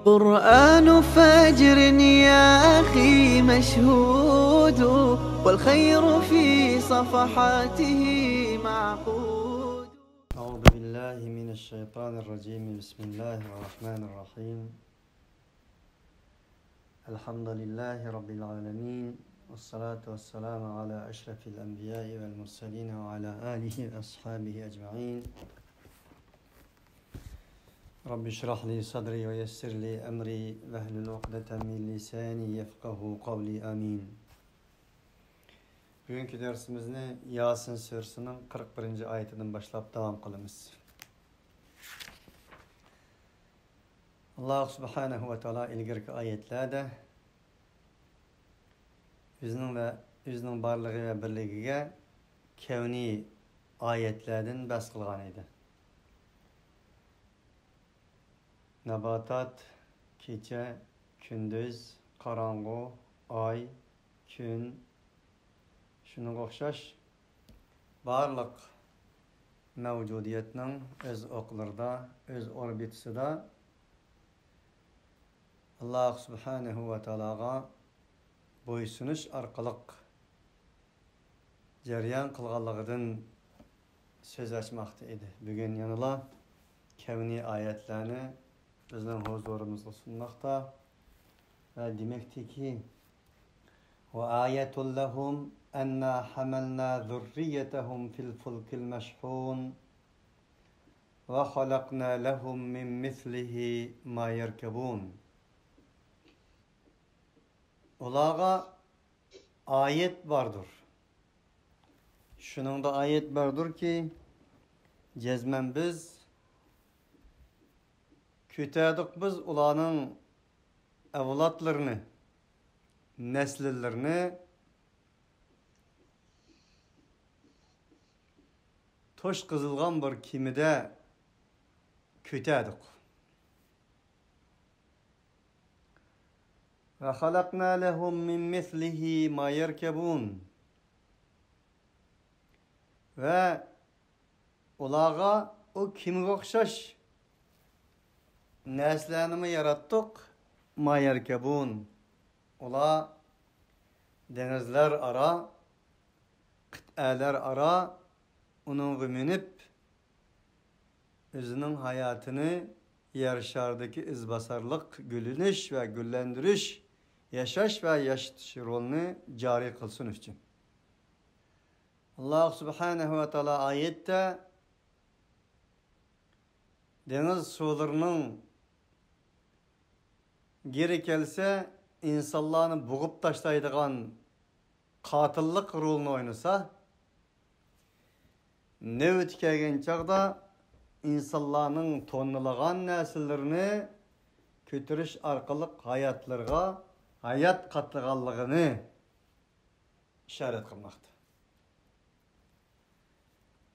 قرآن فجر يا أخي مشهود والخير في صفحاته معقود. أعوذ بالله من الشيطان الرجيم. بسم الله الرحمن الرحيم. الحمد لله رب العالمين، والصلاة والسلام على أشرف الأنبياء والمرسلين وعلى آله وأصحابه أجمعين. رب اشرح لي صدري ويسر لي أمري واحلل عقدة من لساني يفقهوا قولي آمين. Bugünkü dersimizni Yasin Suresi'nin 41. ayetinden başlayıp devam kılımız. Allah Subhanahu ve Teala ilgirki ayetlerde özünün barlığı ve birliğine kevni ayetlerden bahs kılgan idi. Nabatat, kecha, kunduz, qarong'u, ay, kun, shunga o'xshash barliq mavjudiyatning o'z o'qlarida, o'z orbitasida Alloh subhanahu va taologa bo'ysunish orqali jarayon qilganligidan so'z ochmoqda edi. Bugun yanıla kevni oyatlarni bizning huzurimizga sunmoqda va demakki va ayatul lahum anna hamalna zurriyatahum fil fulkil mashhun va khalaqna lahum min mislihi ma yarkabun. Ularga ayet vardır. Şunun da ayet vardır ki cezmen biz kütədik biz ulanın evlatlarını, neslillerini toş kızılgan bir kimide kütədik. Ve halakna lehum min mislihi ma yerkebun. Ve ulağa o kimi okşaş neslerini yarattık ma yerkebun. Ola denizler ara, kıt'alar ara onun minip özünün hayatını yer izbasarlık, gülünüş ve güllendiriş, yaşaş ve yaşatış rolünü cari kılsın için. Allah subhanahu ve teala ayette deniz sularının geri gelse insanlarını boğup taşlaydıgan katıllık rolünü oynasa ne ötkeyen çağda insanların tonlagan nesillerini kötürüş arkalık hayatlarga hayat katlıganlığını işaret kılmakta.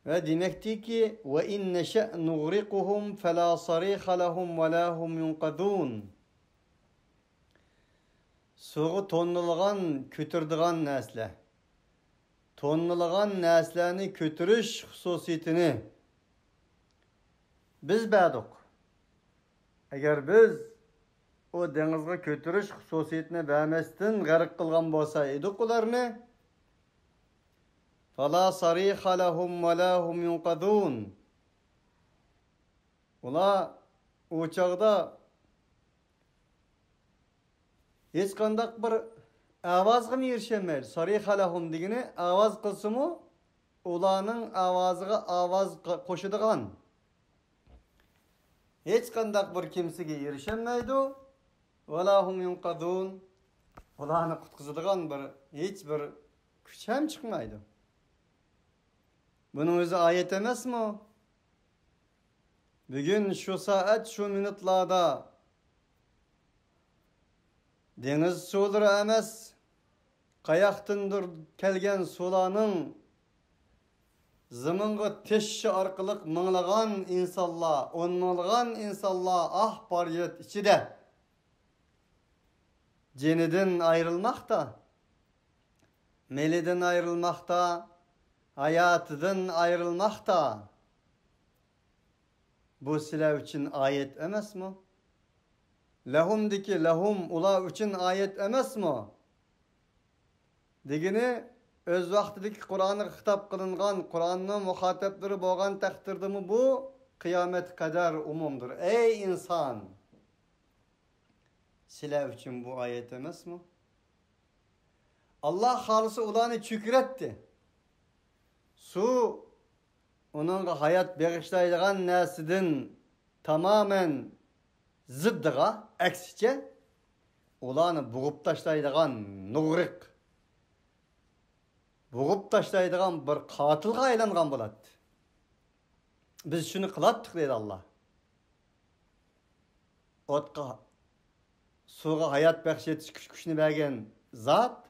Ve demekti ki ve in neşe nuğriquhum fela sarih lahum ve la hum yunqadun. Suğu tonlagan kötürdügan nesle. Tonlagan neslerini kötürüş hususiyetini biz bədik. Eğer biz o denizge kötürüş hususiyetini vermezden garip kılgan bolsa edik ularını fala sariha lahum ve la hum yunqadun. Ula o çağda hiç kandak bir avazga mı erişemeydi? Sariha lahum digini avaz kılsımı ulanın avazıga avaz koşuduğan. Hiç kandak bir kimsege erişemeydi. Ve la hum yunqadun. Ulanı kutkızıdıgan hiç bir güç hem çıkmaydı. Bunun özü ayet emes mi? Bugün şu saat şu minutlarda deniz suları emes kayaktındır kelgen sulanın zımınғы teşşi arkalık mыңlagan insanlar, onmalgan insanlar ah bariyet içide ceniden ayrılmakta, meliden ayrılmakta, hayatıdan ayrılmakta. Bu sizler için ayet emes mi? Lahumdiki lahum ula üçün ayet emes mi? Degini öz vaqtidagi Qur'onni xitob qilingan, Qur'onning muxotablari bo'lgan taqdirdami bu qiyomat qadar umumdir. Ey inson! Sizlar uchun bu ayet emasmi? Allah xolisi ularni chukratdi. Su onunla hayat bağışlayacağın nesidin tamamen zıddığa, aksice ulanı buğup taşlayacağın nuğrik, buğup taşlayacağın bir katılga aylangan boladı. Biz şunu kılattık dedi Allah. Otqa, suğa hayat bağışlayıcı güçünü vergen zat,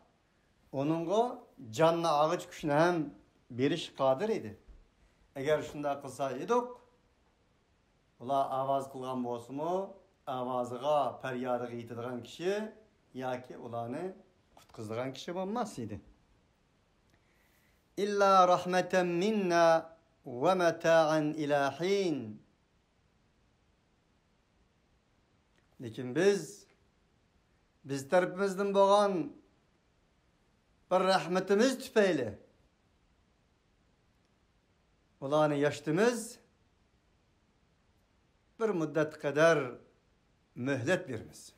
onunla canına ağıç güçünü hem beriş kadir idi. Eğer şunda kılsa idik, ular avaz kılgan bolsumu, avazıga, peryadıga yetadigan kişi yoki ularni qutqizadigan kişi bo'lmas edi. İlla rahmeten minna ve meta'an ila hin. Lekin biz tarafimizdan bo'lgan bir rahmetimiz tüpeyli ularni yaştımız bir müddet kadar mühlet verimiz.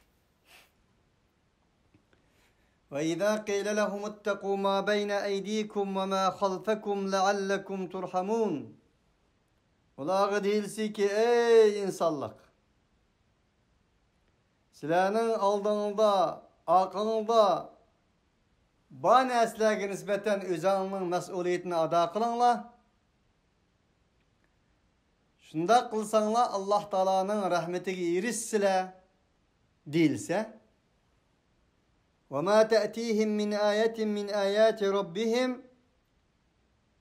Ve izâ qîle lehum ittekû mâ beyne eydikum ve mâ halfakum leallekum turhamun. Ulağı deyilsi ki ey insanlık, sizlerinin aldığında, arkanızda bana eslerge nispeten özünün mesuliyetini ada kılınlar. Şunda kılsanlar Allah Teala'nın rahmetine erişsizler değilse وَمَا تَأْتِيهِمْ مِنْ آيَةٍ مِنْ آيَاتِ رَبِّهِمْ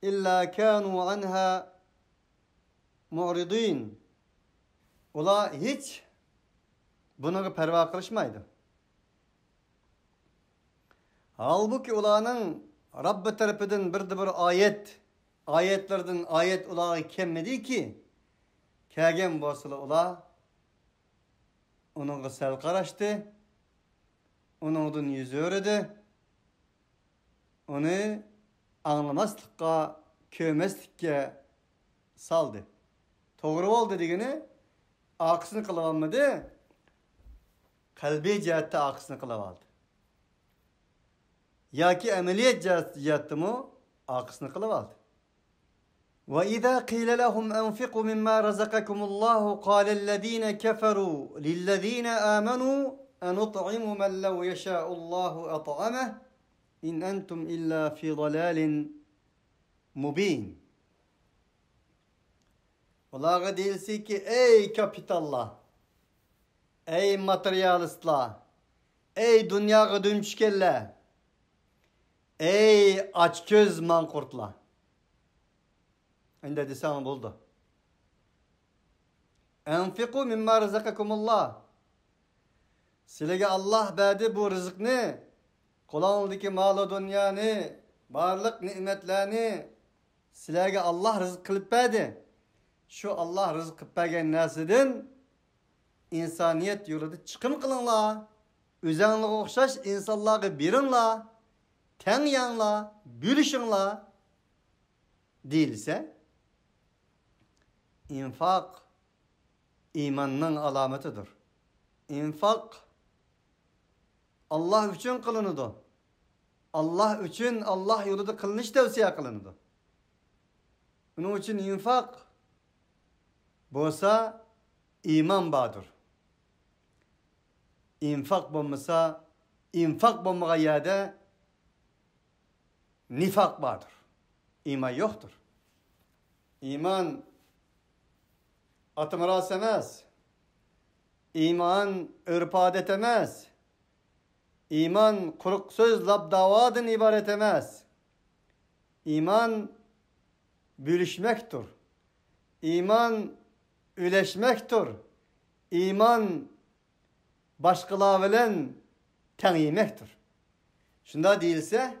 إِلَّا كَانُوا عَنْهَا مُعْرِضِينَ. Ola hiç buna perva kılışmaydı. Halbuki ulanın Rabbi tarafından bir ayetlerden ayet ulağı kemmedi ki kâgen bolsa ula onunla sel qaraştı, onundan yüz öğredi, onu anlamaslıkka, köymeslikке saldı. Doğru oldu dediğini akısını kılavanmadı, kalbi cihette akısını kılavaldı. Ya ki ameliyat cihatte mı akısını kılavaldı. وَإِذَا قِيلَ لَهُمْ أَنْفِقُوا مِمَّا رَزَقَكُمُ اللّٰهُ قَالَ الَّذ۪ينَ كَفَرُوا لِلَّذ۪ينَ آمَنُوا أَنُطْعِمُ مَنْ لَوْ يَشَاءُ اللّٰهُ أَطْعَمَهُ اِنْ أَنْتُمْ إِلَّا فِي ضَلَالٍ مُب۪ينٍ. Olağa değilse ki ey kapitallar, ey materyalistler, ey dünyaya dönüşkeller, ey açköz mankurtlar. Inde desem buldu. Enfiku mimma rızakakumullah. Silege Allah verdi bu rızıkını, kulağındaki malı dünyanı, varlık nimetlerini silege Allah rızık kılıp verdi. Şu Allah rızık kılıp vergen nesidin insaniyet yolunda çıkım kılınla, üzerine okşaş insanları birinla, ten yanla, bölüşünla değilse infak imanın alametidir. İnfak Allah için kılınıdı. Allah için Allah yolunda kılınış tavsiye kılınıdı. Onun için infak bolsa iman bağdır. İnfak bulmasa, infak bulmağa yerde nifak vardır. İman yoktur. İman atımıras emez. İman örp adet emez. İman kuruk söz lab davadan ibaret emez. İman bölüşmektir. İman üleşmektir. İman başkalar bilen tenimektir. Şunda değilse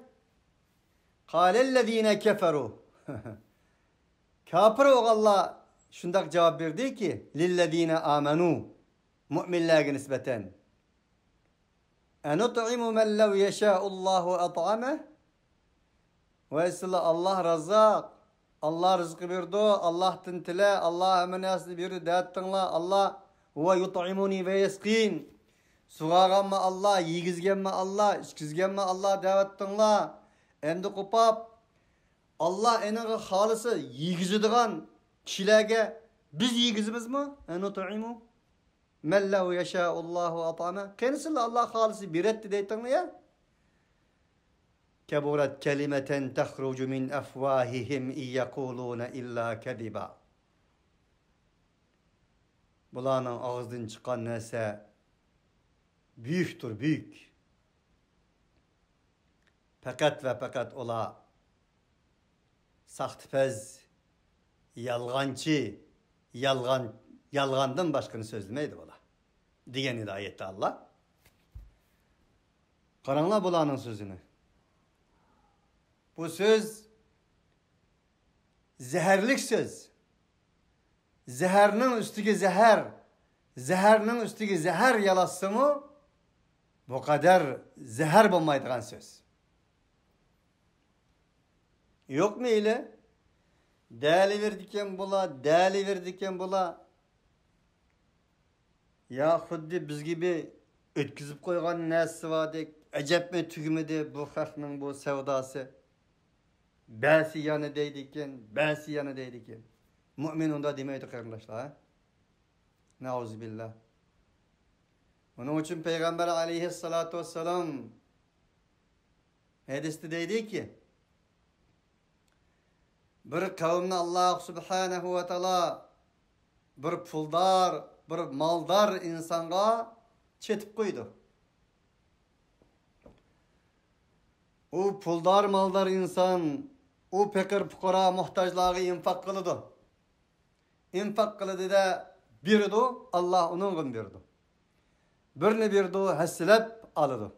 kâlellezîne keferû kafir oğalla şundak cevap verdi ki lillezîne âmenû müminlerge nispeten. Enut'imu men lev yeşâ'ullahu at'ame. Ve esla Allah razak. Allah rızkı verdi. Allah tintile. Allah emanasını verdi. Dağıttınla. Allah ve yut'imuni ve yeskin. Suğaganma Allah, yigizgenme Allah, içkizgenme Allah dağıttınla. Endi kupap. Allah enine halısı yigizidigan kişilerge biz yigizimiz mi? Enut'imu men lev yeşâ'ullahu at'ame. Kendisiyle Allah halısı bir etti deyttinla ya. Keburat kelimeten tehrucu min efvahihim iyyekulune illa kediba. Bulanın ağızdan çıkan nese büyüktür, büyük. Fakat ve fakat ola sahtipez, yalgancı, yalgandan başkını sözlemeydi ola. Diyen idi ayette Allah. Karanla bulanın sözünü. Bu söz zehirlik söz. Zeherinin üstüge zeher, zeherinin üstüge zeher yalası mı bu kadar zeher bulmaydıgan söz. Yok mu öyle? Değerli verdikken bula, değerli verdikken bula. Ya xuddi biz gibi ötküzüp koygan nesi vadik, acep mi tügümedi bu halkının bu sevdası. Bäsi yanı deydikken, bäsi yanı deydikken. Mümin onda demeydi kardeşler. Ha? Nauzubillah. Onun için Peygamber aleyhissalatu vesselam hadiste deydi ki bir kavimni Allah subhanahu ve taala bir puldar, bir maldar insanga çetip koydu. O puldar maldar insan o pekir fukara muhtajlığı infak kılıdı. İnfak kılıdı da birdi, Allah onun gün birdi. Birini birdi, hassilep alıdı.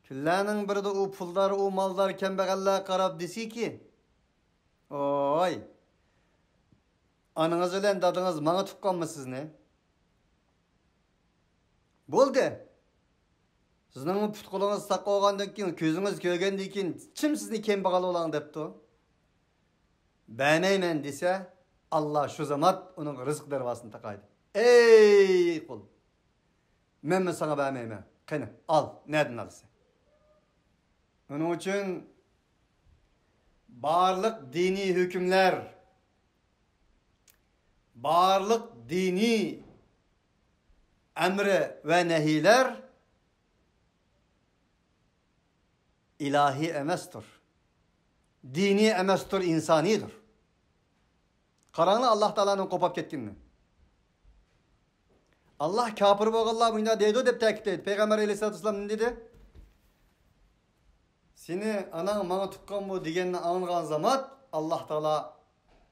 Küllerinin birdi o puldar, o maldar kembeğalla karab desi ki oy anınız ile dadınız bana tukkanmısınız ne? Boldu. Sizning putqulunuz saq olgandan keyin, ko'zingiz ko'rgandan keyin kim sizni kambag'al bo'lang debdi? Bermayman desa, Allah shu zamat uning rizq darvosini taqaydi. Ey qul. Men sana bermayman. Qani, al, nereden alsa. Onun için barliq dini hükümler, barliq dini emri ve nehiler ilahi emestir. Dini emestir, insanidir. Karanlı Allah Teala'nın kopap ketkinini. Allah kafir boğallah bunda deydi dep takip etdi. Peygamber aleyhissalatu vesselam ne dedi? Seni anan bana tukkan bu degenini anılgan zaman Allah Teala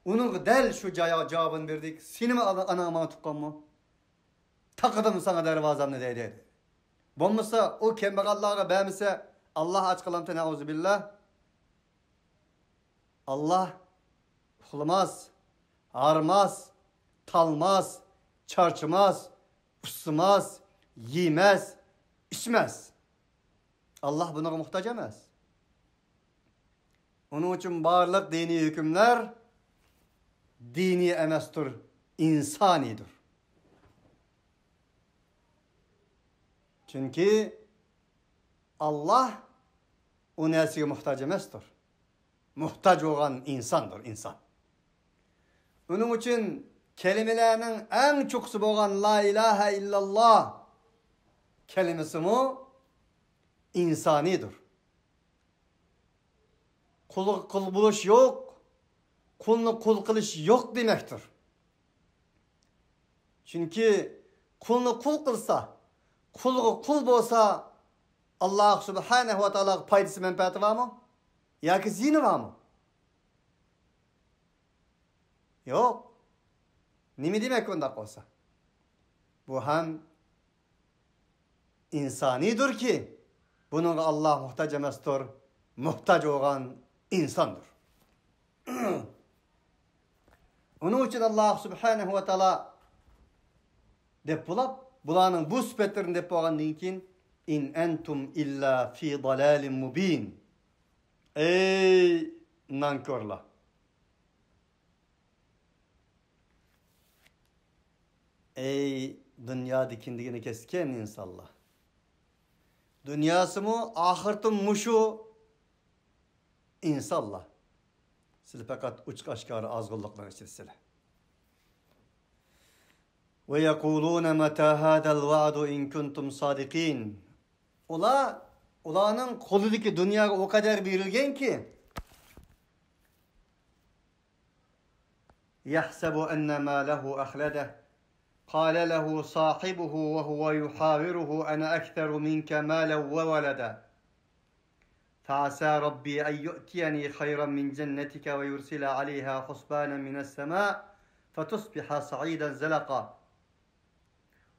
onun del şu cevabını verdik. Seni mi anan bana tukkan mı? Takıdım sana dervazamını dedi. Bulmasa o kembegallığa beğenmese Allah aç kalamta neuzubillah. Allah kılmaz, ağırmaz, talmaz, çarçımaz, ısımaz, yemez, içmez. Allah buna muhtaç emez. Onun için barlık dini hükümler dini emestir, insanidir. Çünkü Allah o nesige muhtaç emestir. Muhtaç olan insandır, insan. Onun için kelimelerinin en çoksu olan la ilahe illallah kelimesi mi? İnsanidir. Kul buluş yok, kulunu kul kılış yok demektir. Çünkü kulunu kul kılsa, kulu kul bolsa Allah subhanahu ve ta'ala paydası menfaati var mı? Ya ki zini var mı? Yok. Nimi demek onda olsa? Bu hem insanidir ki bunun Allah muhtaç emestir, muhtaç olan insandır. Onun için Allah subhanahu ve ta'ala dep bulap, bularning bu sifatlarini dep bolgandan keyin in entum illa fi dalalin mubin. Ey nankörler. Ey dünya kindigini kesken insanlar. Dünyası mı ahirtim muşu insanlar. Siz fakat uç aşkarı azgınlıklar içerisinde. Ve yekulune meta hadal va'du in kuntum sadikin. Ulanın koludaki dünyaya o kadar verilgen ki yahsebu enne ma lehu ahledeh. قال له صاحبه وهو يحاوره أنا أكثر منك مالا وولدا فعسى ربي أن يؤتيني خيرا من جنتك ويرسل عليها حسبانا من السماء فتصبح صعيدا زلقا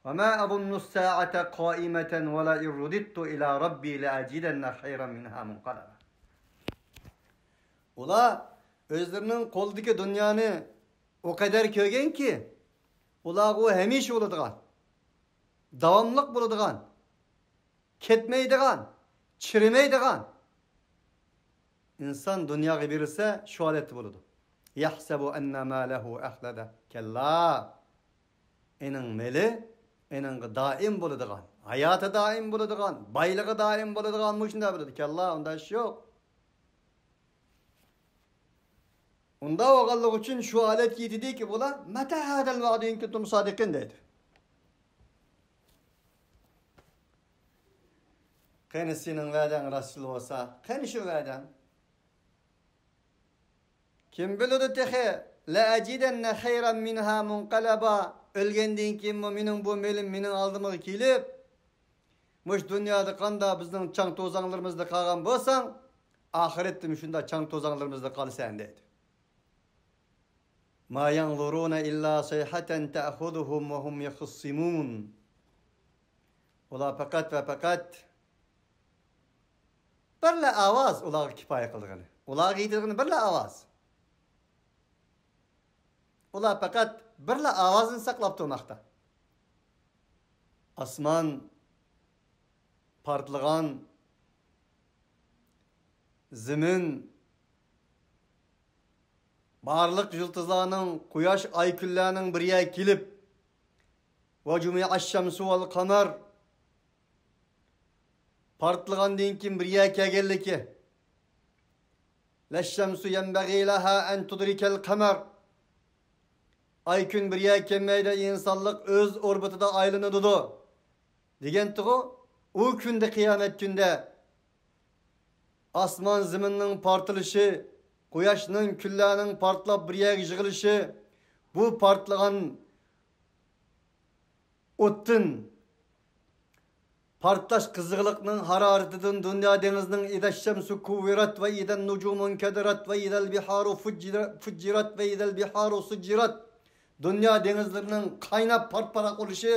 وما أظن الساعة قائمة ولئن رددت إلى ربي لأجدن خيرا منها منقلبا. Ula özlerinin koldaki dünyanı o kadar kögen ki ular hemiş bo'ladigan, davomliq bo'ladigan, ketmaydigan, chirimaydigan inson dunyoga berilsa shu holatda bo'ladi. Yahsabu anna ma lahu ahlada. Kalla. Ening meli, ening doim bo'ladigan, hayoti doim bo'ladigan, boyligi doim bo'ladigan shunday bo'ladi. Kalla, unda ish yo'q. Unda oğallık için şu alet yedi ki bula meta hadal va'du in kuntum sadikin dedi. Kani senin va'dan Resul olsa, kani şu va'dan? Kim bilir tehe la acidenne hayran minha munqalaba. Ölgenden kim minin bu melim minin aldımı kilip muş dünyada kanda bizden çang tozanlarımızda kalgan bolsan ahirette şunda çang tozanlarımızda kalsan dedi. Ma yanzuruna illa sayhatan ta'khuduhum ve hum yakhsimun. Ola fakat ve fakat birla avaz ular kifaya kılgını. Ular giydirgini birla avaz. Ular fakat birla avazını saklap durmakta. Asman partlıgan, zemin barlık yıldızlarının, kuyaş ayküllerinin bir yere kilip ve cumi'aş-şemsu vel kamer partlıgan dinkin bir yere kegelli ki leş-şemsu yenbeği leha en tudrikel kamer aykün bir yere kemmeyde insanlık öz orbitada aylanıdıdı. Degen o günde kıyamet günde asman ziminin partılışı Quyoshning kunlarning portlab bir yerga yig'ilishi bu portlagan o'ttin portlash qiziqliqning haroratidan dunyo dengizining idashshamsu kuvirat va idan nujumun kadarat va idal biharu fujirat va idal biharu sujirat dunyo dengizlarining qaynab parparaq bo'lishi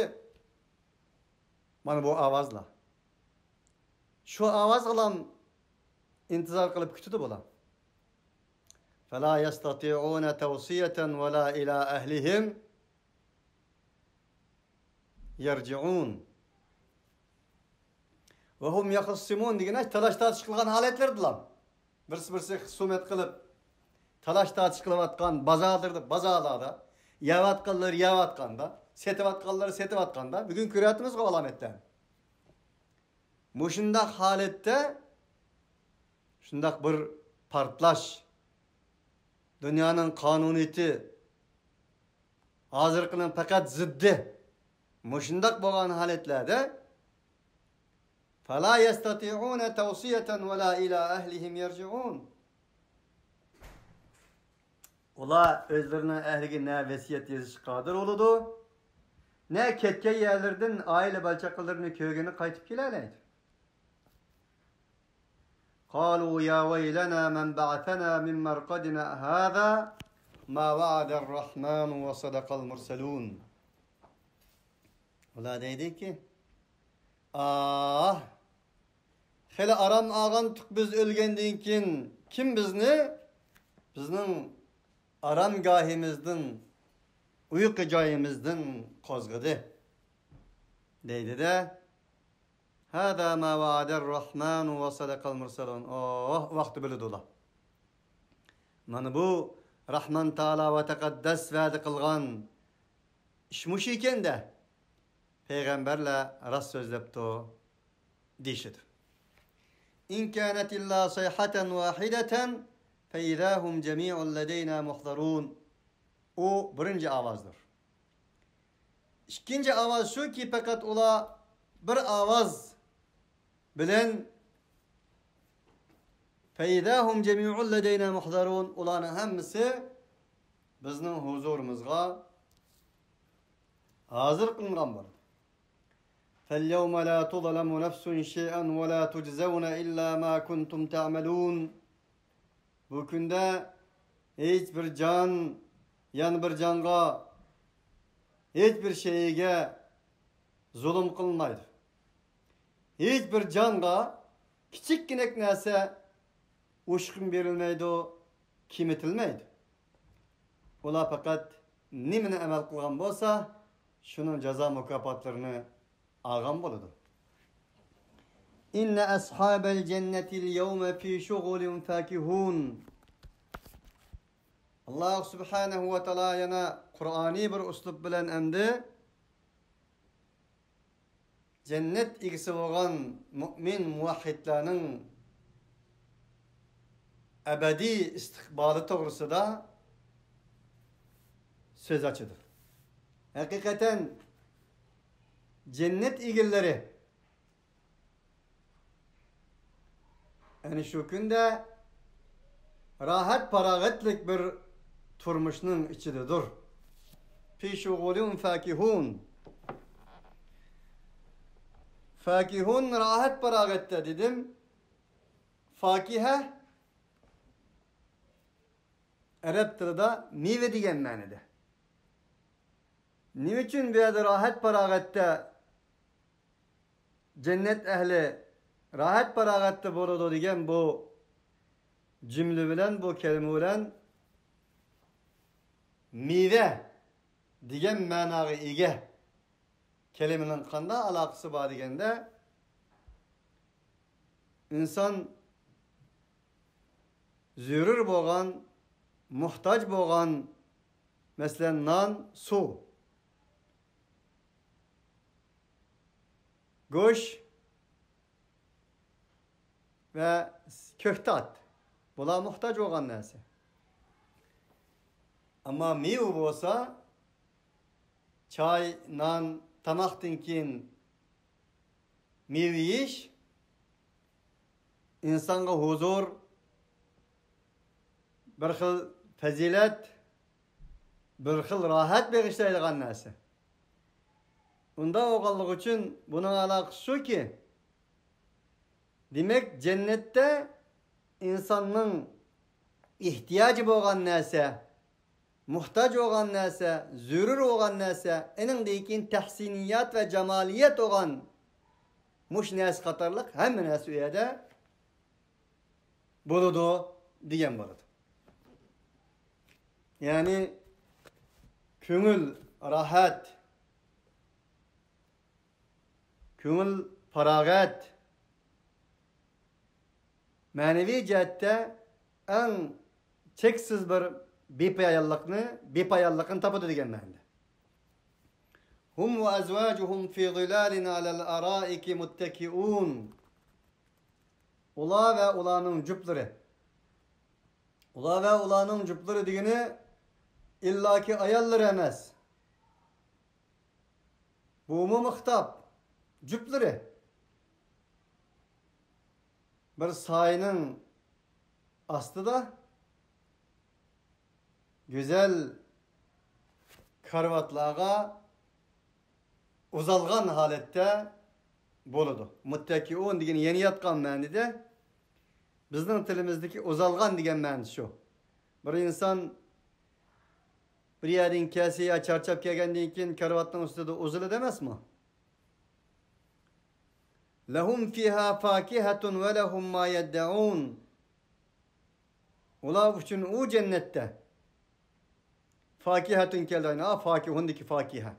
mana bu ovozlar. Shu ovoz bilan intizor qilib kutdi bo'lar. فلا يستطيعون توصية ولا إلى أهلهم يرجعون وهم يخصمون degene talaş tartış kılgan haletlerdiler. Birisi husumet kılıp talaş tartış kılıvatkan bazarlarda yavatkanlar yavatkanda setivatkanlar setivatkanda bugün küratımız o alametten. Bu şundak halette şundak bir partlaş dünyanın kanuniyeti hazırkının fakat ziddi muşundak boğan haletlerde فَلَا يَسْتَطِعُونَ تَوْصِيَةً وَلَا إِلَى أَهْلِهِمْ يَرْجِعُونَ Ola özlerine ehline ne vesiyet yazış kadir oludu ne ketke yerlerden aile balçaklarını köygeni kaytıp kilerleydi. قالوا يا ويلنا من بعثنا من مرقدنا هذا ما وعد الرحمن وصدق المرسلون. Ola dedi ki hele aram ağan tuk biz ölgenden kim bizni bizning aram gahimizden uyku joyimizden kozgıdı. deydi de hâdâ mâ va'ader-rahmânu ve sadakal mursalûn. Oh, vakti böyle dola. Mana bu Rahman Taala ve tekaddes va'di kılgan işmuş iken de peygamberle rast sözlepti dişidir. İn kânet illâ sayhaten vâhideten fe izâhum cemî'un ledeynâ muhdarûn. O birinci avazdır. İkinci avaz şu ki fakat ola bir avaz bilen feydahum cemi'un ledeyna muhdarun, ulanın hemmisi bizning huzurumuzga hazır kılıngan var. فَالْيَوْمَ لَا تُظْلَمُ نَفْسٌ شَيْئًا وَلَا تُجْزَوْنَ إِلَّا مَا كُنْتُمْ تَعْمَلُونَ. Bu günde hiçbir can, yan bir canga, hiçbir şeyge zulüm kılmaydı. Hiçbir canga kiçikkinek nese uşkun verilmeydi, o kimitilmeydi. Ola fakat nimine emel kılgan bolsa şunun ceza mükafotlarini algan boludu. İnne ashabel cennetil yevme fi şugulin fakihun. Allah subhanahu ve taala yana Kur'ani bir uslub bilen emdi cennet igisi bolgan mümin muvahhidlarning ebedi istikbali to'g'risida söz açıdır. Hakikaten cennet egilleri yani şu günde rahat paragatlik bir turmuşning ichidadir. Fi şugulun fakihun. Fakihun rahat paragatta dedim. Fakihe Arap tilida meyve degan ma'noda. Nima uchun bu yerda rahat paragatta cennet ehli rahat paragatta bo'ladi degan bu cümle bilen, bu kelime bilen meyve degan ma'noga ega kelimenin qanday aloqasi bor deganda inson zürür bo'lgan, muhtoj bo'lgan, masalan non, suv, go'sht ve köftat. Bular muhtoj bo'lgan narsa. Ama meyve bo'lsa çay, non, tamoqdan keyin meyve yeyish insonga huzur, bir xil fazilat, bir xil rohat bag'ishlaydigan narsa. Unda o'g'anligi uchun buning aloqasi shuki, demak cennetde insonning ehtiyoji bo'lgan narsa, muhtoj bo'lgan narsa, zürür bo'lgan narsa, eningdekin tahsiniyat ve cemaliyet olan muş narsa qatorliq hamma narsa u yerda bo'ladi degan bo'ladi. Yani ko'ngil rahat, ko'ngil farog'at ma'naviy jihatda eng cheksiz bir bepayallıkını tapıdı degan ma'noda. Hum ve azvajuhum fi zilalin alal araiki muttakiun. Ula ve ulanın cüpleri. Ula ve ulanın cüpleri degeni illaki ayalları emas. Bu muhtap cüpleri. Bir sayının astıda güzel karvatlarga uzalgan halette boludu. Muttakiun degen yeni yatkan ma'noda bizning tilimizdeki uzalgan degan ma'nosi shu. Bir inson bir yerdan kelsa ya charchab kelgandan keyin karvatning ustida uziladi emasmi? Lahum fiha fakihatun ve lahum ma yad'un. Ular uchun u cennette fakihatun keldi. Fakihundaki fakiha.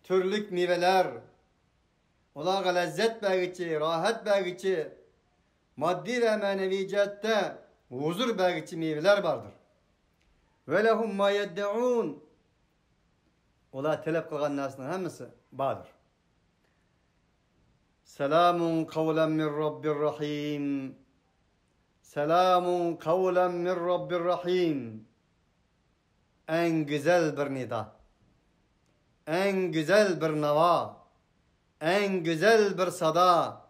Türlük meyveler, Olarga lezzet bergiçi, rahat bergiçi, maddi ve manevi cihette huzur bergiçi meyveler vardır. Ve lehum ma yedde'un. Olar talep kılgan narsının hemmesi vardır. Selamun kavlen min Rabbir Rahim. Selamun kavlen min Rabbir Rahim. En güzel bir nida. En güzel bir nava. En güzel bir sada.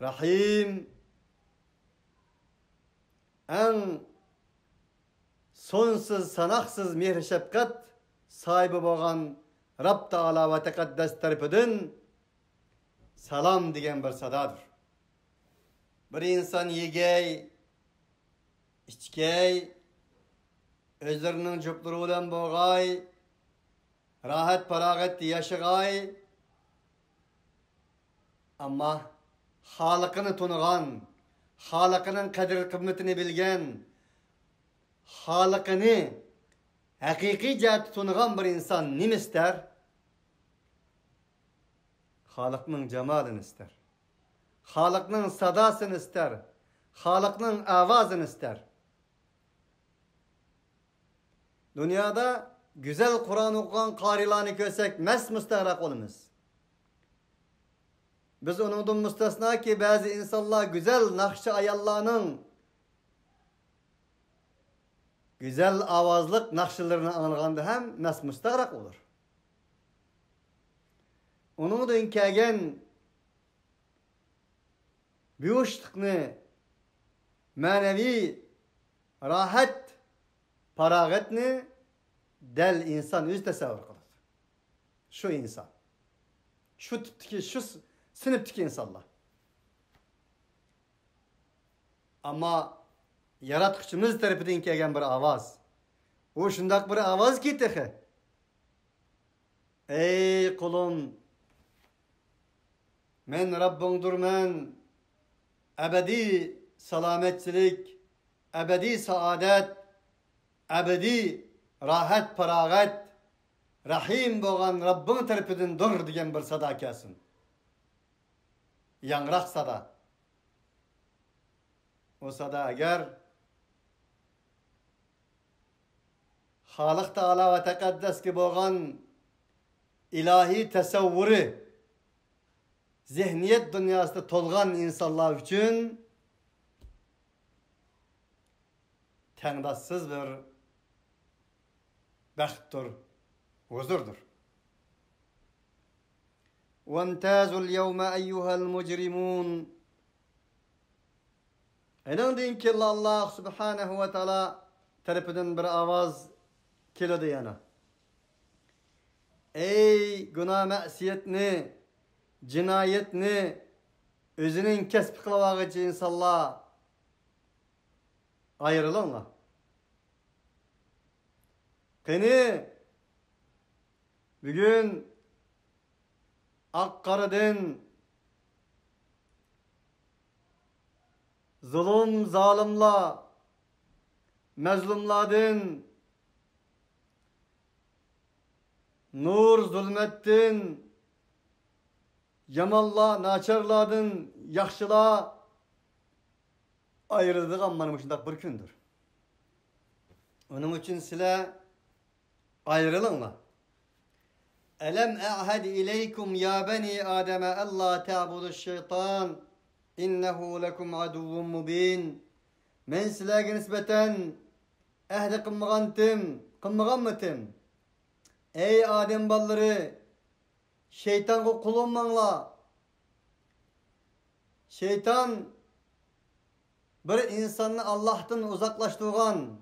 Rahim. En sonsuz sanaksız mehr şefkat sahibi bolan Rabb Taala ve Tekaddes tarafından salam degan bir sadadır. Bir insan yegey, içkey, özlerinin cüpleri olan boğay, rahat paragat yaşagay, ama halıkını tunugan, halıkının kadir kıymetini bilgen, halıkını hakiki cihati tunugan bir insan nima ister? Halıkның cemalini ister. Halıkның sadasını ister. Halıkның avazını ister. Dünyada güzel Kur'an okuyan qarilarını görsek mes müstahrak olumuz. Biz onundan müstesna ki bazı insanlar güzel nakşı ayallarının güzel avazlık nakşılarını anılganda hem mes müstahrak olur. Onundan kelgen büyüşlükni, manevi rahat, paragatni del insan öz tasavvur kılır. Şu insan. Şu tipteki, şu sınıftaki insanlar. Ama yaratıcımız tarafından kelgen bir avaz. O şundak bir avaz ki tehi. Ey kulum, men Rabbindir men, ebedi salametçilik, ebedi saadet, ebedi rahat paragat, rahim boğan Rabbin tarafından dur degan bir sada kelsin. Yangraq sada. O sada agar Halik Taala ve Tekaddes ki boğan ilahi tasavvuru zihniyet dünyasında tolgan insanlar için tengdassız bir baxtdir, huzurdur. وَانْتَازُوا الْيَوْمَ اَيُّهَا الْمُجْرِمُونَ. Enandın ki Allah Subhanahu ve Teala tarafından bir avaz keledi yana. Ey günah masiyetni, cinayetni özünün kesb kılavağı insanlar ayrılınlar. Kini bugün Akkaradan zulüm zalimla mezlumladın nur zulmettin yamanla naçarladın yaxşıla ayrıldıgan mana şundaq bir gündür. Onun için sizler ayrılınlar. Elem a'had ileykum ya bani Adem alla ta'buduş şeytan innehu lekum aduvvun mubin. Men sizlerge nispeten ehli kılmağan mıtım? Ey Adem balları, şeytan kul olmanla. Şeytan bir insanı Allah'tan uzaklaştırgan,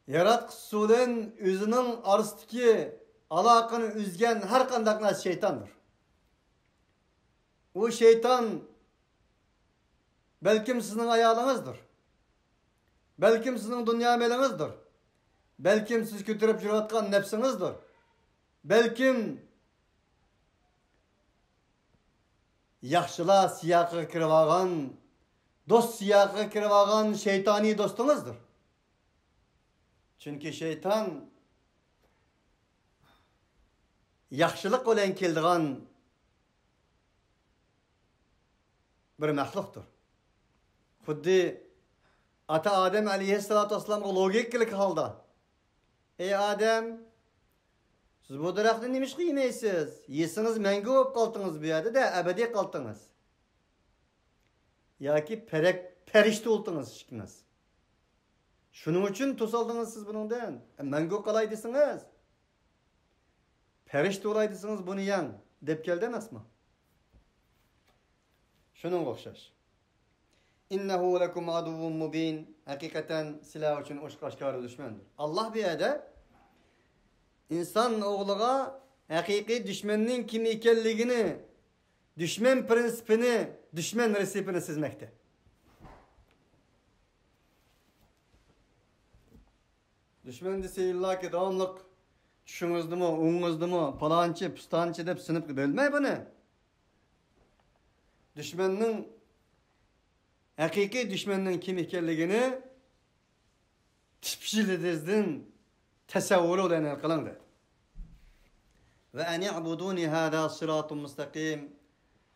yaratqısulen özünün arasındaki alakını üzgen her kandak nas şeytandır. O şeytan belki sizin ayağınızdır. Belki sizin dünya melinizdir. Belki siz götürüp yürüyatkan nefsinizdir. Belki yaxşıla siyaqı kirvagan, dost siyaqı kirvagan şeytani dostunuzdur. Çünkü şeytan yaxshilik bilan keldigan bir mahluqdir. Xuddi ata Adem alayhissalatu vassalamga logikalik holda: "Ey Adem, siz bu daraxtni nimish qiymaysiz? Yesiniz mangu bo'lib qoldingiz bu yerda, abadiy qoldingiz. Yoki perişte oldunuz işkiniz. Şunun için tosaldınız siz bunundan. Mangu qalay desiniz. Perişte olaydısınız bunu yan. Dep geldi emasmi? Şunun o'xshash. İnnehu lekum aduvun mubin. Hakikaten sizlar uchun oshkor dushmandir. Allah bu yerda inson o'g'liga haqiqiy dushmanning kim ekanligini, dushman prinsipini, dushman resepini sizmoqda. Düşman deseyirler ki devamlık düşünüzdü mü, uğuzdü mü, falançı, pustançı deyip sınıp bölmeyi bunu. Düşmanın, hakiki düşmanın kim ekanligini tipşilidizden tesavvuru olan kılındı. Ve en i'buduni hâdâ sıratun mustakim.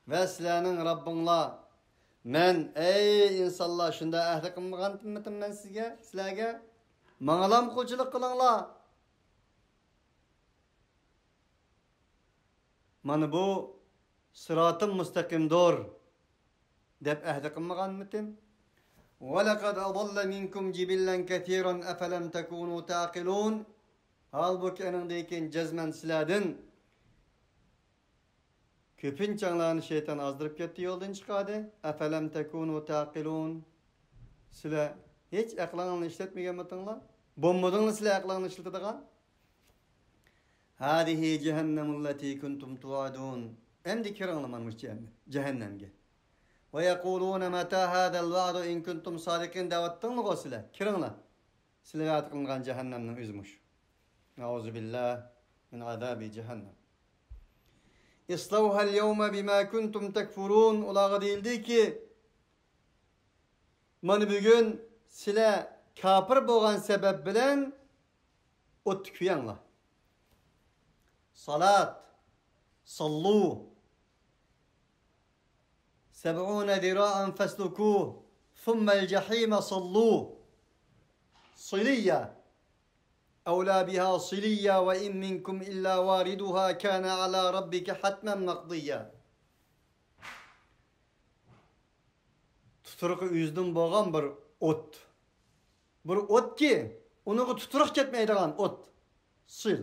Ve sizlerinin Rabbinla men ey insanlar şunda ahdi qılmağantımmetim men sizlerge Mağalam kulçuluk kılınla. Mana bu sıratın müstakimdir. Dep ahdi qılmağan mıtim? وَلَقَدْ أَضَلَّ مِنْكُمْ جِبِلًّا كَثِيرًا أَفَلَمْ تَكُونُوا تَعْقِلُونَ. Halbuki enindeyken cezmen siladın köpün çanlarını şeytan azdırıp gitti yoldan çıkardı. أَفَلَمْ تَكُونُوا تَعْقِلُونَ. Sila hiç aklını işletmegen mitinglar? Bommadınız sizler aklını işletadigan? Hadihi cehennemul lati kuntum tuadun. Emdi kiranlamanmış cehennemge. Ve yekulune meta hadal va'du in kuntum sadikin davattan mı sizler? Kiranla. Sizler atıkılgan cehennemden üzmüş. Nauzubillah min azabi cehennem. İslavhal yevme bima kuntum tekfurun. Ulağı değildi ki mana bugün sizler kafir boğan sebep bilen ot tüküyenler. Salat, sallu, 70 zira'an feslukuh, thummel cehime sallu, siliyya, evlâ biha siliyya ve in minkum illa variduha kâne alâ rabbike hatmen makdiyya. Tuturuqı üzdün boğan bir ot. Bir ot ki, onu tuturuq ketmeydiğen ot. Sil.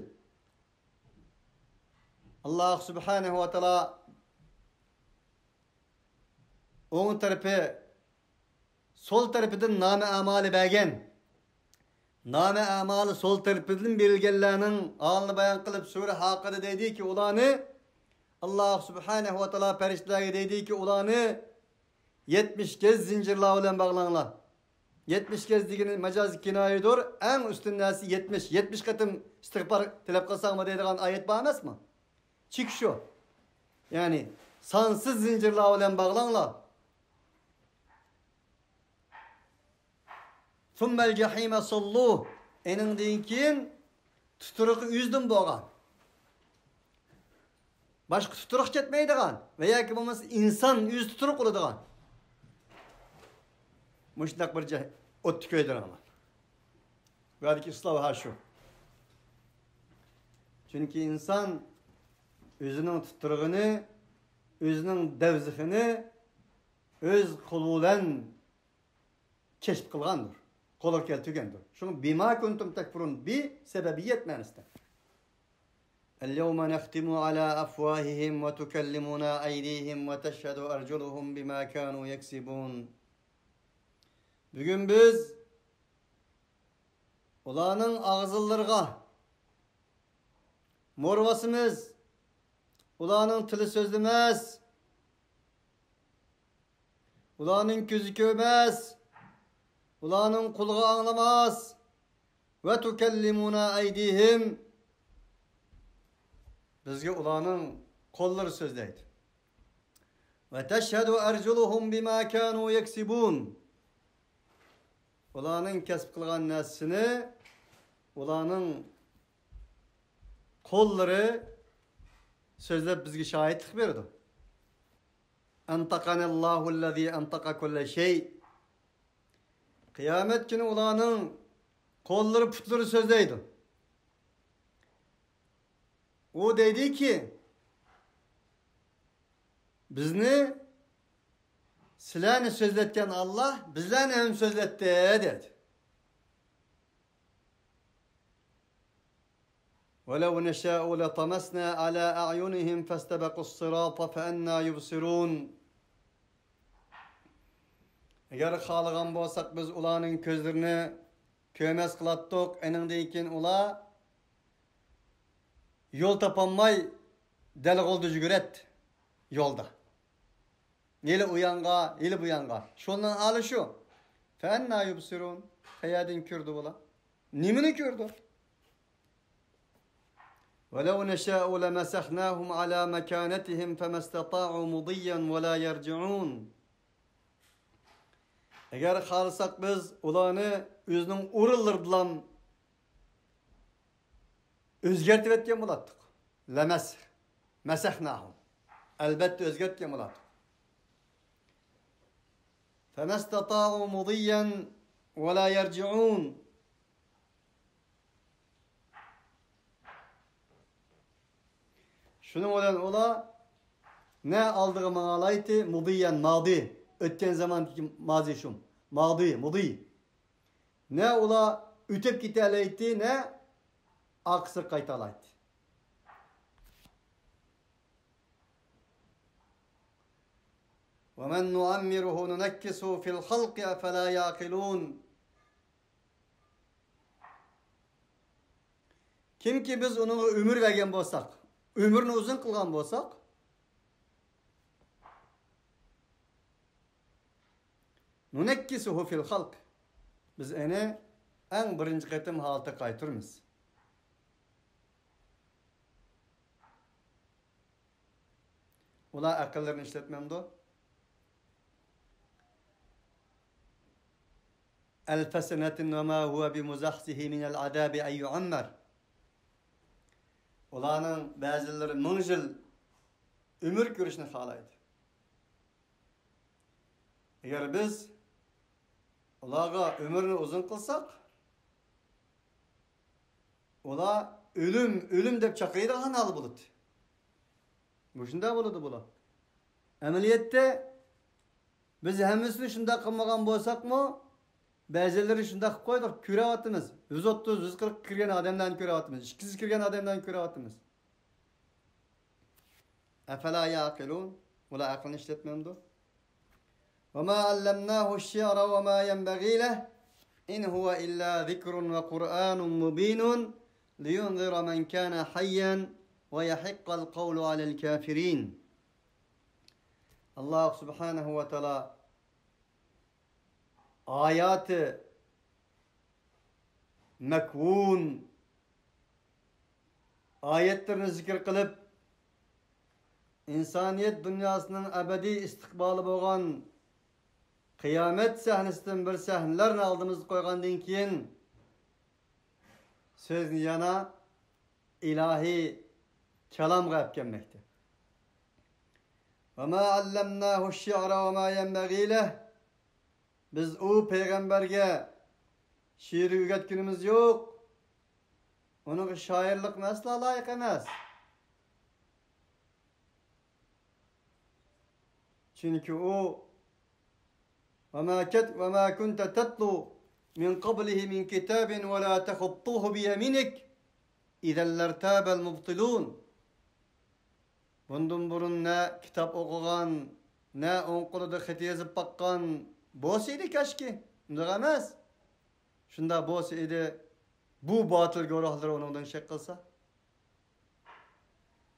Allah subhanehu ve teala onun tarafı, sol tarafıdan name amali bergen. Name amali sol tarafıdan berilgenlerinin alını bayan kılıp sure hakkıda dedi ki ulanı Allah subhanehu ve teala periştelerine dedi ki ulanı 70 kez zincirla ile bağlanlar. 70 kez diginin mecazi kinayedir. En üstündesi 70. 70 katım istiğfar talep kılsan mı dediğin ayet bağımaz mı? Çık şu. Yani sansız zincirle ile bağlanlar. Thummel cehime salluh. Enin dinkin tuturuqı üzdüm boğan. Başka tuturuq ketmeydiğen veya ki bulması insan yüz tuturuq oluduğun. Müştak bir ot tüköyden ama. Buradaki ıslavı ha şu. Çünkü insan özünün tuturuğunu, özünün devzihini öz kululen keşf kılgandır. Kolur kel tügendir. Şunu bima kuntum tekfurun bi sebebiyet manasında. اليوم نختم على أفواههم وتكلمنا أيديهم وتشهد أرجلهم بما كانوا يكسبون. Bugün biz ulanın ağızlarına morvasımız, ulanın tili sözlemez, ulanın gözü görmez, ulanın kulağı anlamaz. Ve tukellimuna eydihim. Bizge ulanın kolları sözleydi. Ve teşhedü erculuhum bima kanu yeksibun. Ulanın kesip kılgan nesini, ulanın kolları sözlep bizge şahitlik berdi. Antakanallahu antaka kulle şey. Kıyamet günü ulanın kolları putları sözdeydi. O dedi ki bizni sizlerni sözletken Allah bizlerni hem sözletti dedi. وَلَوْ نَشَاءُ لَطَمَسْنَا عَلَى أَعْيُنِهِمْ فَاسْتَبَقُوا الصِّرَاطَ فَأَنَّا يُبْصِرُونَ Eğer xalıgan bolsak biz ulanın közlerini kömez kılattık, enindен keyin ula yol tapanmay deli goldu jügüret yolda. Eli uyanga, eli buyanga. Şondan halı şu. فَأَنَّا يُبْصِرُونَ Hayadin kürdü bula. Nimini kürdü? وَلَوْ نَشَاءُ لَمَسَخْنَاهُمْ عَلَى مَكَانَتِهِمْ فَمَا اسْتَطَاعُوا مُضِيًّا وَلَا يَرْجِعُونَ Eğer xalısak biz ulanı özünün urullardılan özgertip etken bulattık. Lemesih. Mesehnahum. Elbette özgertken bulattık. فَمَا اسْتَطَاعُوا مُضِيًّا وَلَا يَرْجِعُونَ Şunun olan ola ne aldığı manalaydı mudiyen madi ötken zamandaki mazi şum madi mudi ne ola ütep giteleydi ne aksır kaytalaydı. وَمَنْ نُعَمِّرُهُ نُنَكِّسُهُ فِي الْخَلْقِ أَفَلَا يَعْقِلُونَ Kim ki biz onu ömür vergen bolsak ömrünü uzun kılgan bolsak nunekkisuhu fil halk biz ene en birinci ketim halta kaytırmız. Ula akıllarını işletmemdi. Elfe senetin ve ma huve bimuzahsihi minel adabi en yuammer Ulanın bazıları 1000 yıl ömür görüşünü halaydı. Eğer biz ulağa ömrünü uzun kılsak, ula ölüm dep çakıydı hanalı bulut. Bu şunda buludu bula. Ameliyette biz hemmisini şunda kılmagan bolsak mı? Bazıları şunda koyduk, kürevatımız. 130-140 kirgen adamdan kürevatımız. 200 kirgen adamdan kürevatımız. Efela yaqilun. Ula aklını işletmemdi. وَمَا عَلَّمْنَاهُ الشِّعْرَ وَمَا يَنْبَغِي لَهُ إِنْ هُوَ إِلَّا ذِكْرٌ وَقُرْآنٌ مُبِينٌ لِيُنْذِرَ مَنْ كَانَ حَيًّا وَيَحِقَّ الْقَوْلُ عَلَى الْكَافِرِينَ Allah subhanahu ve teala ayatı mekvun ayetlerini zikir kılıp insaniyet dünyasının ebedi istikbalı boğan kıyamet sahnesinden bir sahnelerni aldığımızı koygandan keyin sözünü yana ilahi kelam gayb gelmekte. وَمَا عَلَّمْنَاهُ الشِّعْرَ وَمَا يَنْبَغِي لَهُ Biz o peygamberge şiiri üretkinimiz yok. Onun şairlik mesla layık emez. Çünkü o وَمَا كُنْتَ تَتْلُو مِنْ قَبْلِهِ مِنْ كِتَابٍ وَلَا تَخُطُّهُ بِيَمِنِكَ اِذَا لَّارْتَابَ الْمُبْطِلُونَ Bundan burun ne kitap okugan, ne onquluda xet yazıp bakkan bosiydi keşke. Bundan emez. Şunda bosiydi bu batıl görahları onundan şek kılsa.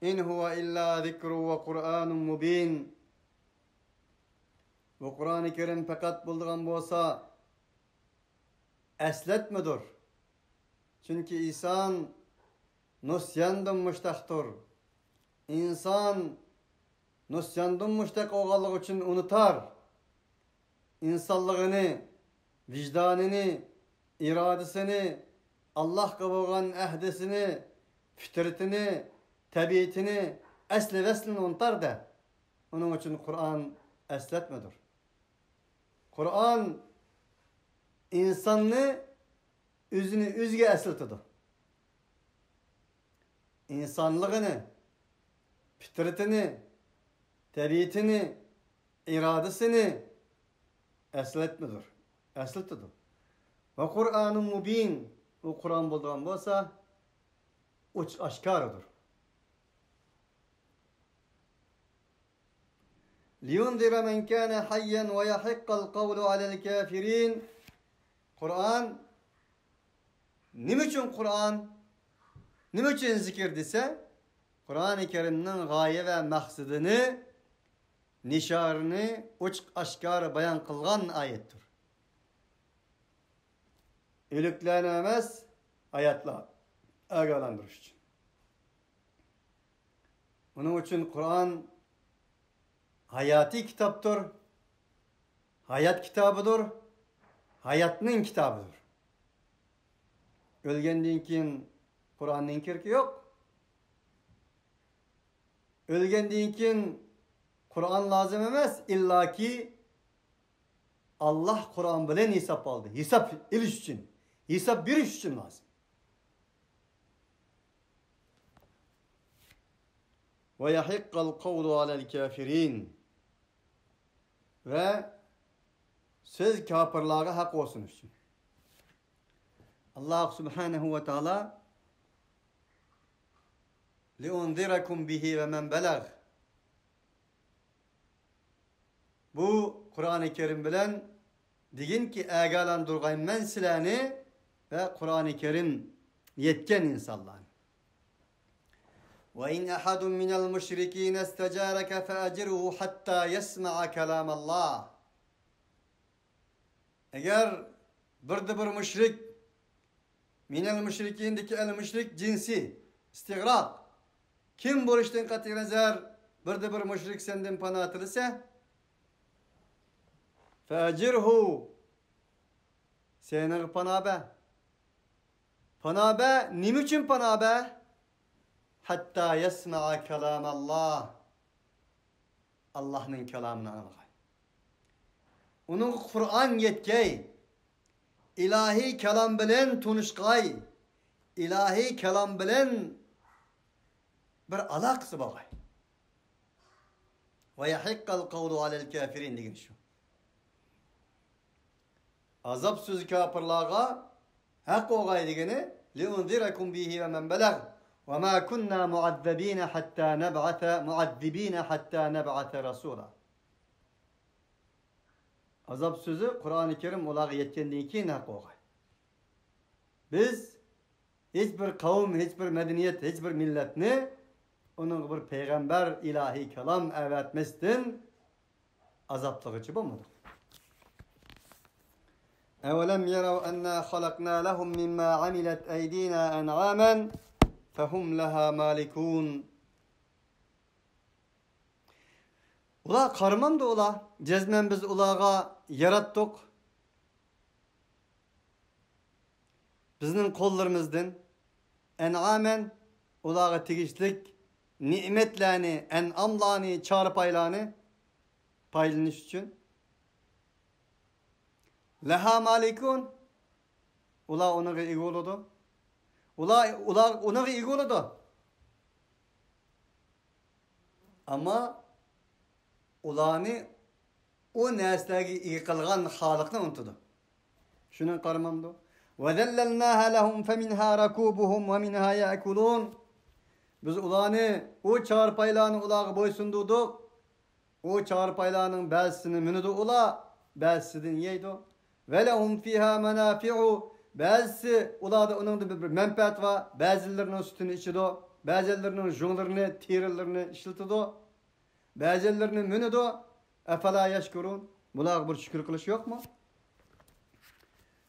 İn huve illa zikru ve Kur'anun mubin. Bu Kur'an-ı Kerim fakat bulduğun bolsa esletmedir. Çünkü insan nusyandan müştaktır. İnsan nusyandan müştak olganlık için unutar. İnsanlığını, vicdanını, iradesini, Allah'a boğan ehdesini, fitretini, tabiatini asli veslini unutar da. Onun için Kur'an esletmedir. Kur'an insanını üzünü üzge esletidi. İnsanlığını, fitretini, tabiatini, iradesini esletmedir. Esletidi. Ve Kur'an-ı Mubin, o Kur'an bulduğun olsa uç aşkarıdır. لِيُنْذِرَ مَنْ كَانَ حَيًّا وَيَحِقَّ الْقَوْلُ عَلَى الْكَافِرِينَ. Kur'an, niçin Kur'an, niçin zikir dese, Kur'an-ı Kerim'nin gaye ve maksadını, nişarını uç aşkar bayan kılgan ayettir. Ölüklenemez ayetler agalandırış için. Onun için Kur'an hayati kitaptır, hayat kitabıdır, hayatının kitabıdır. Ölgenden keyin Kur'an'ın kirki yok. Ölgenden keyin Kur'an lazım emez, illa ki Allah Kur'an bilen hesap aldı. Hesap iliş için, hesap bir iş için lazım. Ve yahiqqal kavlu alel kafirin. Ve söz kafirlara hak olsun için. Allah Subhanahu ve Teala liunzirakum bihi ve men belag. Bu Kur'an-ı Kerim bilen digin ki ägalan durgayn men silani ve Kur'an-ı Kerim yetken insanlar. وَاِنْ اَحَدٌ مِنَ الْمُشْرِك۪ينَ اسْتَجَارَكَ فَاَجِرُهُ حَتَّى يَسْمَعَ كَلَامَ اللّٰهِ. Eğer bir müşrik, minel müşrikindeki el müşrik cinsi, istigrak, kim bu işten katı nazar bir müşrik senden pana atılırsa, فَاَجِرْهُ senin pana be. Pana be, niçin pana be? Hatta yesma'a kelam Allah. Allah'ın kelamını anlay. Onun Kur'an yetkey. İlahi kelam bilen tunuşkay. İlahi kelam bilen bir alaksı bağay. Ve yahiqqal kavlu alel kafirin degin şu. Azap sözü kafirlağa hak oğay degini liunzirakum bihi ve men belag. وَمَا كُنَّا مُعَذَّب۪ينَ حَتَّى نَبْعَثَ رَسُولًا. Azap sözü Kur'an-ı Kerim olarak yetkenliği ki ne koğay. Biz hiçbir kavim, hiçbir medeniyet, hiçbir milletini onun bir peygamber ilahi kelam evetmestin azaplığı bu mudur? اَوَلَمْ يَرَوْا اَنَّا خَلَقْنَا لَهُمْ مِمَّا عَمِلَتْ اَيْد۪ينَا اَنْعَامًا فَهُمْ لَهَا مَالِكُونَ. Ula karman da ula, cezmen biz ulağa yarattık. Bizning kollarımızdan en'amen ulağa tegişlik nimetlerini, en'amlarını, çarpaylarını paylanış için. Leha malikun ula ona igi oldu. Ula ona igi oldu. Ama ulani o nesnegi igi kılgan halıkını unutdu. Şunun karmamdı. وَذَلَّلْنَاهَا لَهُمْ فَمِنْهَا رَكُوبُهُمْ وَمِنْهَا يَأْكُلُونَ. Biz ulani o çarpaylarını ulağı boysundurduk. O çarpaylarının belsini münüdü ula, belsidin yeydi. وَلَهُمْ فِيهَا مَنَافِعُ. Belsi ulada onun da bir menfaat var. Bazılarının sütünü içidi. Bazılarının junglarını, tirillerini işletidi. Bazılarının münüdü. اَفَلَا يَشْكُرُونَ. Bulağı bir şükür kılış yok mu?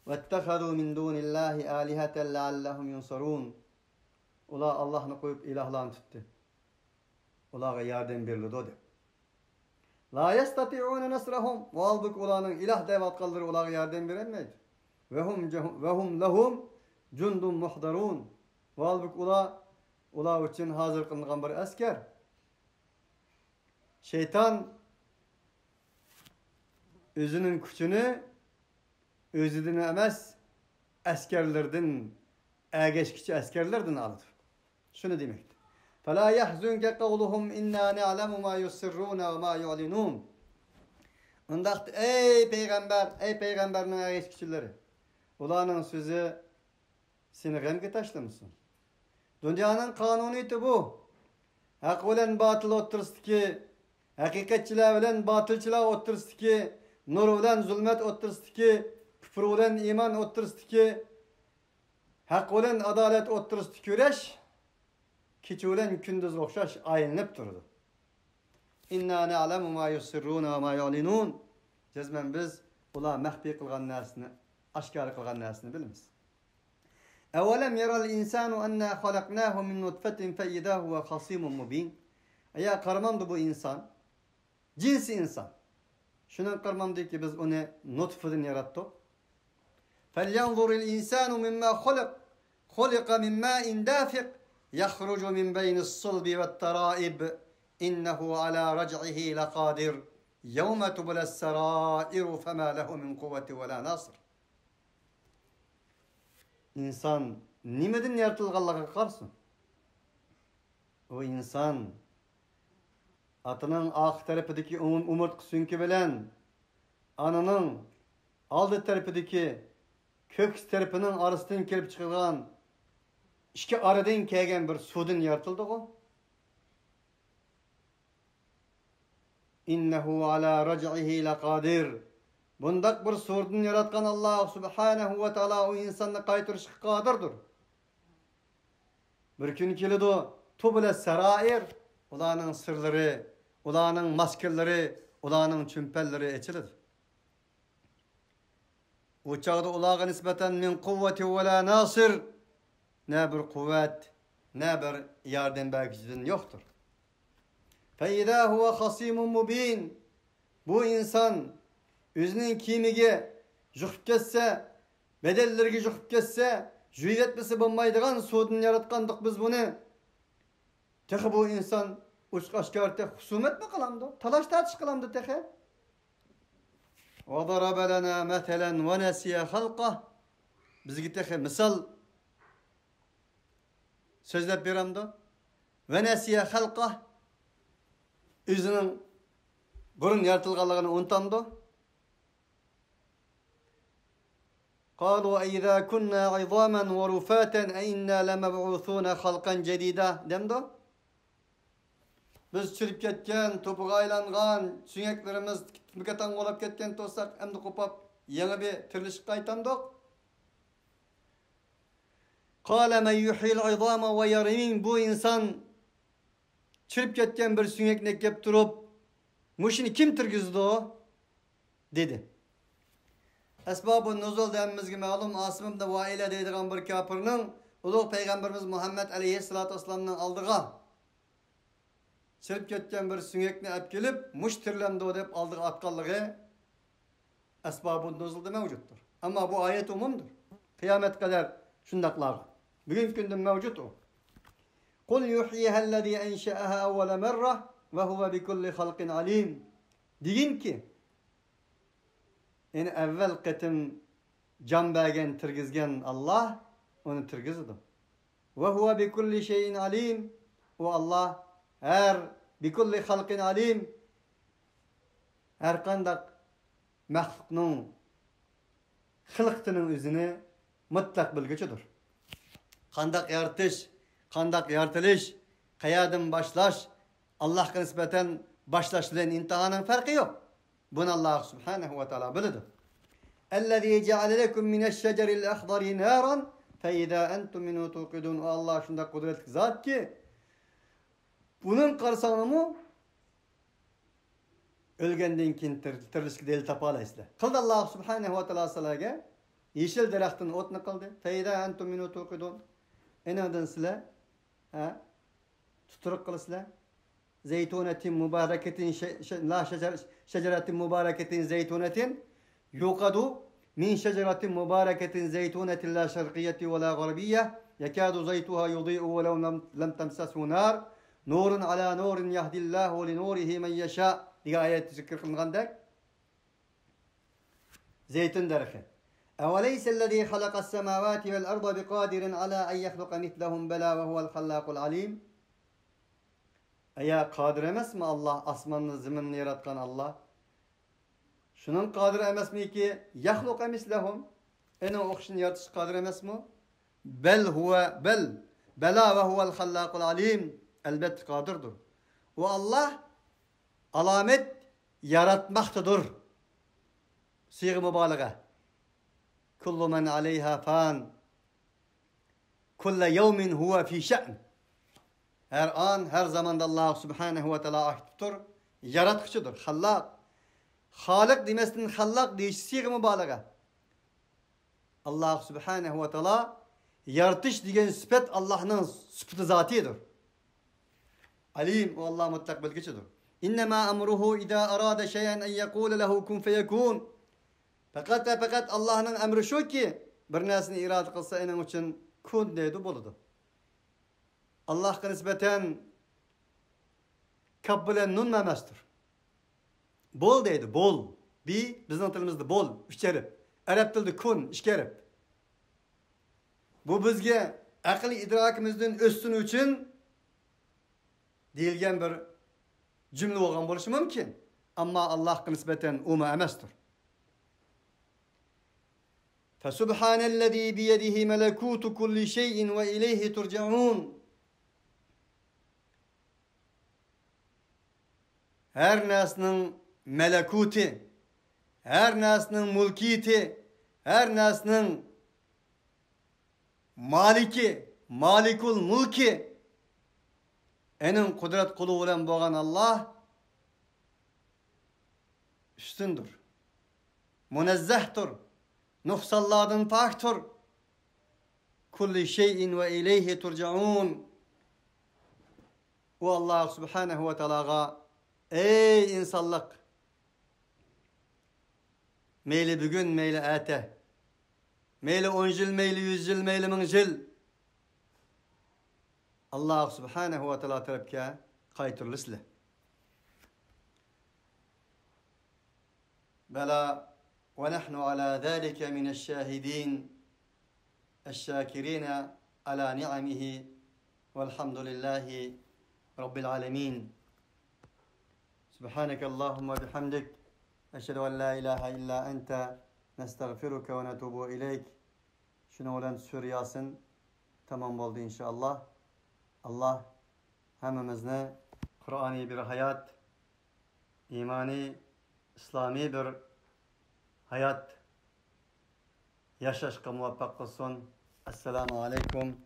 وَاتَّخَذُوا مِنْ دُونِ اللّٰهِ آلِهَةً لَعَلَّهُمْ يُنْصَرُونَ. Ula Allah'ını koyup ilahlarını tuttu. Ulağa yardım verildi o de. La yestati'un nasrahum. Valdık ulanın ilah devat kaldırı ulağa yardım veremeydi. Ve hum lahum cundun muhdarun. Valdık ula için hazır kılınan bir asker. Şeytan özünün gücünü özüdün emas askerlerden ergeçkiçi askerlerden alır. Şunu demektir. فَلَا يَحْزُنْكَ قَوْلُهُمْ اِنَّا نَعْلَمُ مَا يُسِرُّونَ وَمَا يُعْلِنُونَ. Ondaqtı ey peygamberin ergeçkiçileri. Ulanın sözü seni gemge taşlamışsın. Dünyanın kanuniyeti bu. Hak bilen batıl otursun ki, hakikatçiler bilen batılçılar otursun ki, nur bilen zulmet otursun ki, küfür bilen iman otursun ki, hak bilen adalet otursun ki, güreş, kiçi bilen kündüz okşaş ayınıp durdu. İnna ne'alemu ma yusirruna ve ma yu'linun. Cezmen biz ular mahfi kılgan narsini, aşkar kılgan narsini bilimiz. Evelem yeral insanu enna halaknahu min nutfetin fe idâ huve hasimun mubin. Eğer karmandı bu insan, cinsi insan. Şunun karmandı ki biz onu nutfeden yarattık. فَلْيَنْظُرِ الْاِنْسَانُ مِمَّا خُلِقَ خُلِقَ مِنْ مَاءٍ دَافِقٍ يَخْرُجُ مِنْ بَيْنِ الصُّلْبِ وَالتَّرَائِبِ إِنَّهُ عَلَى رَجْعِهِ لَقَادِرٌ يَوْمَ تُبْلَى السَّرَائِرُ فَمَا لَهُ مِنْ قُوَّةٍ وَلَا نَاصِرٍ. İnsan nimeden yaratılganlığa karşı? O insan atının ağ tarafındaki umurtkusünki bilen ananın aldı tarafındaki kök tarafının arasından kelip çıkılgan iki aradan kelgen bir sudun yaratıldı o. İnnehu ala rac'ihi laqadir. Bundak bir sudun yaratkan Allah subhanahu ve taala o insanı kaytırışık kadirdir. Bir gün kelidi o tubule serair, ulanın sırları, ulanın maskeleri, ulanın çümpelleri eçilir. O çağda ulağa nispeten min kuvveti ve la nasir, ne bir kuvvet, ne bir yardım belgisinden yoktur. فَاِذَا هُوَ خَصِيمٌ مُب۪ينٌ. Bu insan özünün kimige jühüp kesse, bedellerge jühüp kesse, jüyet etmesi bulmaydıgan sudun yaratkandık biz bunu. Tehi bu insan uçk aşkarete husumet mi kılamdı? Talaş tartış kılamdı tehi. وَضَرَبَ لَنَا مَثَلًا وَنَسِيَ خَلْقَهِ. Bizgi tehi misal sözlep biramdı. وَنَسِيَ خَلْقَهِ. Özünün burun yaratılganlığını unutandı. قالوا اذا كنا عظاما ورفاتا انا لمبعوثون خلقا جديدا demdi. Biz çürüp ketken, topuğa aylangan, süngeklerimiz mükatan olap ketken tozsak, emdi kopap, yeni bir tirilişik kaytandık. قال من يحيي العظام ويرمين. Bu insan çürüp ketken bir süngek nekkep durup, muşini kim tirgizdi o? Dedi. Esbab-ı nuzul demimizge ma'lum Asım ibn Vaile deydigan bir kafirning ulug' Peygamberimiz Muhammed aleyhissalatu vesselam'dan aldığa çirip ketken bir süngekni ap kelip muş tirlemdi dep aldığı atkanlığı esbab-ı nuzulda mevcuttur. Ama bu ayet umumdur. Kıyamet kadar şundaklar. Bugün gündür mevcut o. Kul yuhyihellezî enşe'aha evvele merre ve huve bikulli halqin alim. Deyin ki yani evvel ketim can bergen tirgizgen Allah onu tirgizdi. Ve huve bi kulli şeyin alim. O Allah her bi kulli halqin alim. Her kandak mahluknun hılktının özünü mutlak bilgüçüdür. Kandak yaratış, kandak yaratılış, kayadım başlaş, Allah'a nispeten başlaş bilen intihanın farkı yok. Bunu Allah subhanahu ve teala bilidir. اَلَّذ۪ي جَعَلَ لَكُمْ مِنَ الشَّجَرِ الْاَخْضَرِ نَارًا فَاِذَا أَنْتُمْ مِنُوا تُوْقِدُونَ. O Allah şunda kudretli zat ki bunun karsanımı ölgenden kin tirilişki deli tapalayızlar. Kıldı Allah subhanahu ve teala salaga yeşil derahtın otunu kıldı. فَاِذَا أَنْتُمْ مِنُوا تُوْقِدُونَ. Enadın sile tuturuk kılısılar. Zeytunetin mübareketin la şeceratin mübareketin zeytunetin yuqadu min şeceratin mübareketin zeytunetin la şerqiyeti ve la garbiyye yekadu zeytuha yudî'u ve lev lem temseshu nar Nurun ala nurin yahdillahu li nurihi men yasha diye ayet zikir kılıngandak. Zeytin derhi. Eveleyse ellezî halakas semâvâti vel arda biqâdirin alâ en yehluqa mislehum belâ ve huvel hallâkul alîm. Eğer kadir emez mi Allah, asmanını zımını yaratkan Allah? Şunun kadir emez mi ki yehluqa mislehum? Ene okşun yaratış kadir emez mi? Belâ ve huvel hallâkul alîm. Elbette kadirdir. O Allah alamet yaratmaktadır. Sîg-i mübalağa. Kullu men aleyha fan. Kulle yevmin huve fî şe'n. Her an, her zamanda Allah subhanehu ve teala aktiftir. Yaratıcıdır. Hallak. Halik demesinin hallak deyiş sîg-i mübalağa. Allah subhanehu ve teala yaratış diyen sıfat Allah'ın sıfatı zatidir. Alim o Allah mutlak bilgicidir. İnnemâ emruhu idâ arâde şeyen en yekûle lehu kun feyekûn. Fakat Allah'ın emri şu ki bir nesini irade kılsa onun için kun deydi buludu. Allah'a nispeten kabbilen nun memestir. Bol deydi, bol. Bizim tilimizde bol, işkerip. Arap tilde kun, işkerip. Bu bizge akli idrakimizden üstünü için deyilgen bir cümle olgan bolışı mümkün. Ama Allah'a nispeten umma emestir. Fesubhanellezî biyedihi melekûtu kulli şeyin ve ileyhi turcaun. Her nesnin melekuti, her nesnin mulkiyeti, her nesnin maliki, malikul mulki, enin kudret kulu olan boğan Allah üstündür. Munezzehtur. Nufsalladın paktur. Kulli şeyin ve ileyhi turcaun. O Allah subhanehu ve teala'ga ey insanlık, meyli bugün, meyli ete, meyli 10 yıl, meyli 100 yıl, meyli 1000 yıl, Allah subhanehu ve teala tarafka kayturlisle. Bela ve nahnu ala zâlike mineşşâhidîn eşşâkirîne ala ni'amihi velhamdülillahi rabbil alemin. Subhaneke Allahumma bihamdik. Eşhedü en la ilahe illa ente nestağfiruke ve netubu ileyk. Şuna olan Süriyasın tamam oldu inşallah. Allah hemimizne Kur'an'ı bir hayat, imani, İslami bir hayat yaşaşka muvaffak kılsın. Esselamu aleyküm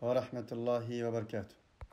ve rahmetullahi ve berekatuhu.